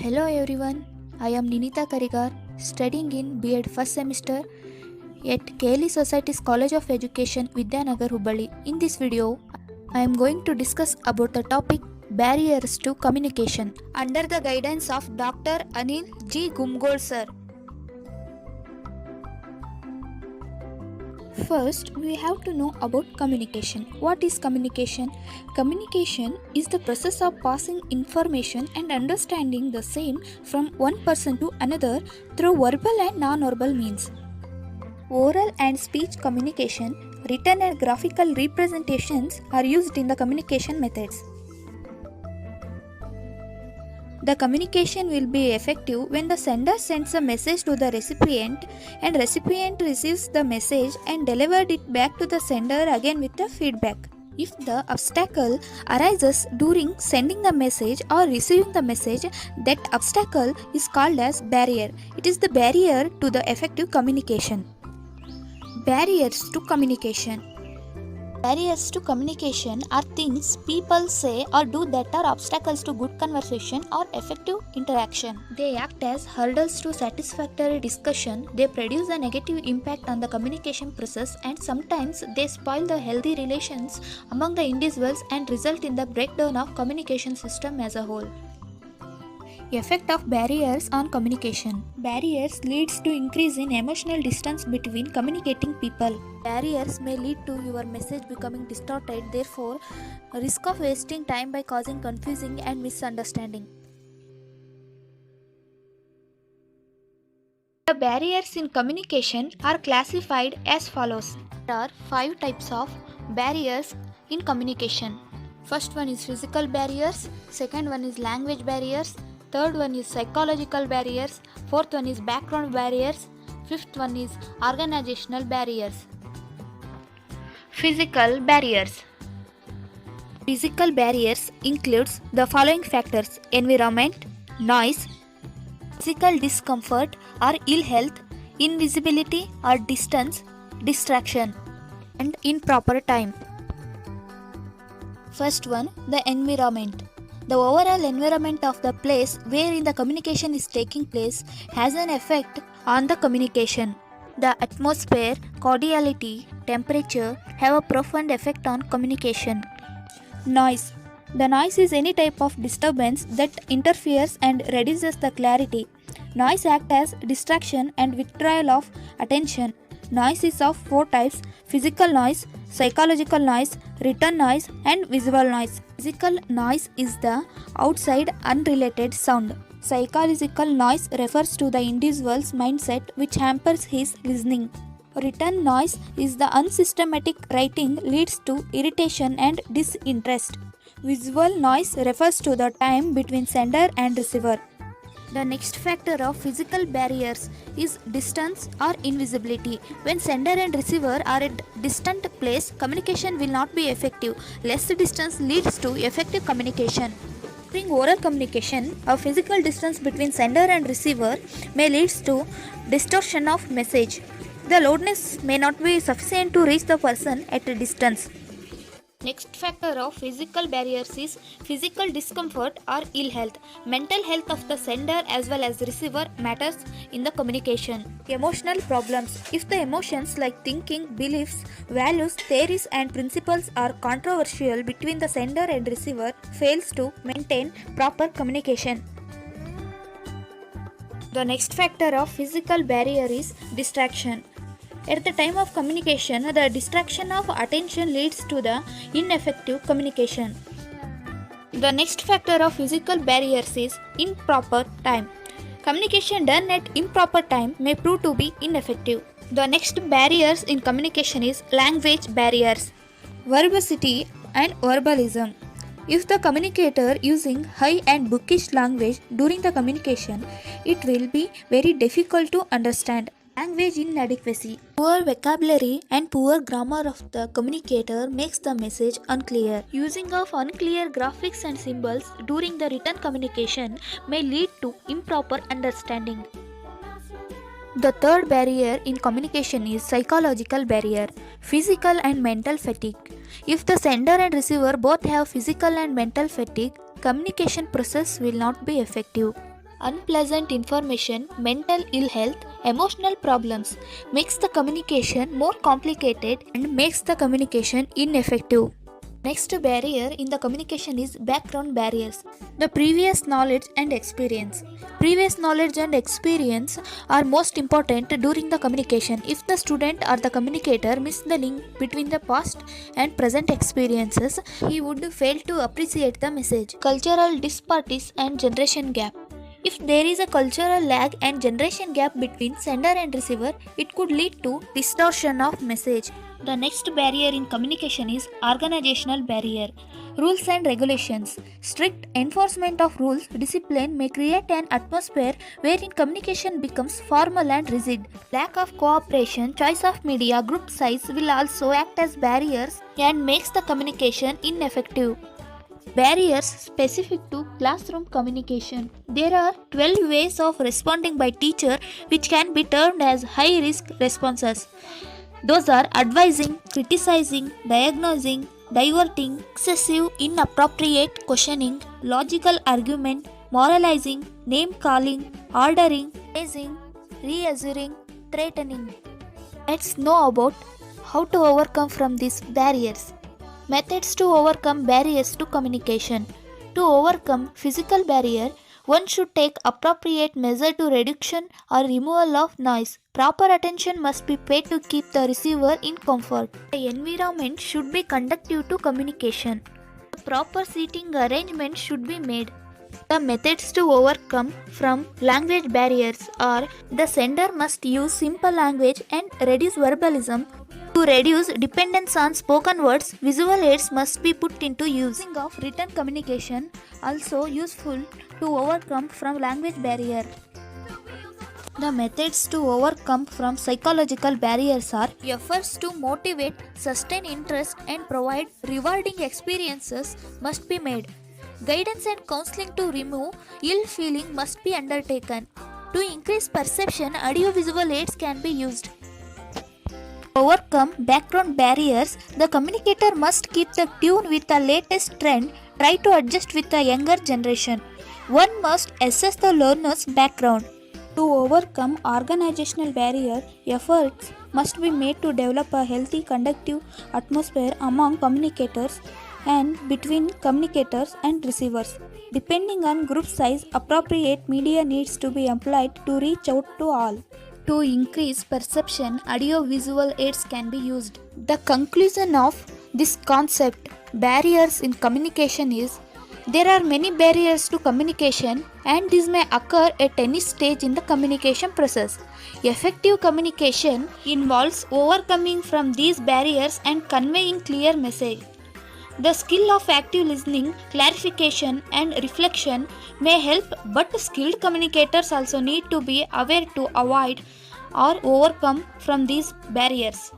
Hello everyone, I am Ninita Karigar, studying in B.Ed first semester at KLE Society's College of Education, Vidyanagar, Hubballi. In this video, I am going to discuss about the topic barriers to communication under the guidance of Dr. Anil G. Gumgol sir. First, we have to know about communication. What is communication? Communication is the process of passing information and understanding the same from one person to another through verbal and non-verbal means. Oral and speech communication, written and graphical representations are used in the communication methods. The communication will be effective when the sender sends a message to the recipient and recipient receives the message and delivered it back to the sender again with the feedback. If the obstacle arises during sending the message or receiving the message, that obstacle is called as barrier. It is the barrier to the effective communication. Barriers to communication. Barriers to communication are things people say or do that are obstacles to good conversation or effective interaction. They act as hurdles to satisfactory discussion, they produce a negative impact on the communication process, and sometimes they spoil the healthy relations among the individuals and result in the breakdown of communication system as a whole. Effect of barriers on communication. Barriers leads to increase in emotional distance between communicating people. Barriers may lead to your message becoming distorted, therefore risk of wasting time by causing confusing and misunderstanding. The barriers in communication are classified as follows. There are 5 types of barriers in communication. First one is physical barriers, second one is language barriers, third one is psychological barriers, fourth one is background barriers, fifth one is organizational barriers. Physical barriers. Physical barriers includes the following factors: environment, noise, physical discomfort or ill health, invisibility or distance, distraction, and improper time. First one, the environment. The overall environment of the place wherein the communication is taking place has an effect on the communication. The atmosphere, cordiality, temperature have a profound effect on communication. Noise. The noise is any type of disturbance that interferes and reduces the clarity. Noise acts as distraction and withdrawal of attention. Noise is of 4 types: physical noise, psychological noise, written noise, and visual noise. Physical noise is the outside unrelated sound. Psychological noise refers to the individual's mindset which hampers his listening. Written noise is the unsystematic writing leads to irritation and disinterest. Visual noise refers to the time between sender and receiver. The next factor of physical barriers is distance or invisibility. When sender and receiver are at distant place, communication will not be effective. Less distance leads to effective communication. During oral communication, a physical distance between sender and receiver may lead to distortion of message. The loudness may not be sufficient to reach the person at a distance. Next factor of physical barriers is physical discomfort or ill health. Mental health of the sender as well as receiver matters in the communication. Emotional problems. If the emotions like thinking, beliefs, values, theories and principles are controversial between the sender and receiver, fails to maintain proper communication. The next factor of physical barrier is distraction. At the time of communication, the distraction of attention leads to the ineffective communication. The next factor of physical barriers is improper time. Communication done at improper time may prove to be ineffective. The next barriers in communication is language barriers. Verbosity and verbalism. If the communicator using high and bookish language during the communication, it will be very difficult to understand. Language inadequacy. Poor vocabulary and poor grammar of the communicator makes the message unclear. Using of unclear graphics and symbols during the written communication may lead to improper understanding. The third barrier in communication is psychological barrier, physical and mental fatigue. If the sender and receiver both have physical and mental fatigue, communication process will not be effective. unpleasant information, mental ill health, emotional problems, makes the communication more complicated and makes the communication ineffective. Next barrier in the communication is background barriers. The previous knowledge and experience. Previous knowledge and experience are most important during the communication. If the student or the communicator miss the link between the past and present experiences, he would fail to appreciate the message. Cultural disparities and generation gap. If there is a cultural lag and generation gap between sender and receiver, it could lead to distortion of message. The next barrier in communication is organizational barrier. Rules and regulations. Strict enforcement of rules, discipline may create an atmosphere wherein communication becomes formal and rigid. Lack of cooperation, choice of media, group size will also act as barriers and makes the communication ineffective. Barriers specific to classroom communication. There are 12 ways of responding by teacher which can be termed as high risk responses. Those are advising, criticizing, diagnosing, diverting, excessive inappropriate questioning, logical argument, moralizing, name calling, ordering, praising, reassuring, threatening. Let's know about how to overcome from these barriers. Methods to overcome barriers to communication. To overcome physical barrier, one should take appropriate measure to reduction or removal of noise. Proper attention must be paid to keep the receiver in comfort. The environment should be conducive to communication. A proper seating arrangement should be made. The methods to overcome from language barriers are: the sender must use simple language and reduce verbalism. To reduce dependence on spoken words, visual aids must be put into use. Using of written communication also useful to overcome from language barrier. The methods to overcome from psychological barriers are: efforts to motivate, sustain interest and provide rewarding experiences must be made. Guidance and counseling to remove ill feeling must be undertaken. To increase perception, audiovisual aids can be used. Overcome background barriers, the communicator must keep the tune with the latest trend, try to adjust with the younger generation. One must assess the learner's background. To overcome organizational barrier, efforts must be made to develop a healthy conducive atmosphere among communicators and between communicators and receivers. Depending on group size, appropriate media needs to be employed to reach out to all. To increase perception, audio-visual aids can be used. The conclusion of this concept, barriers in communication, is there are many barriers to communication and these may occur at any stage in the communication process. Effective communication involves overcoming from these barriers and conveying clear message. The skill of active listening, clarification and reflection may help, but skilled communicators also need to be aware to avoid or overcome from these barriers.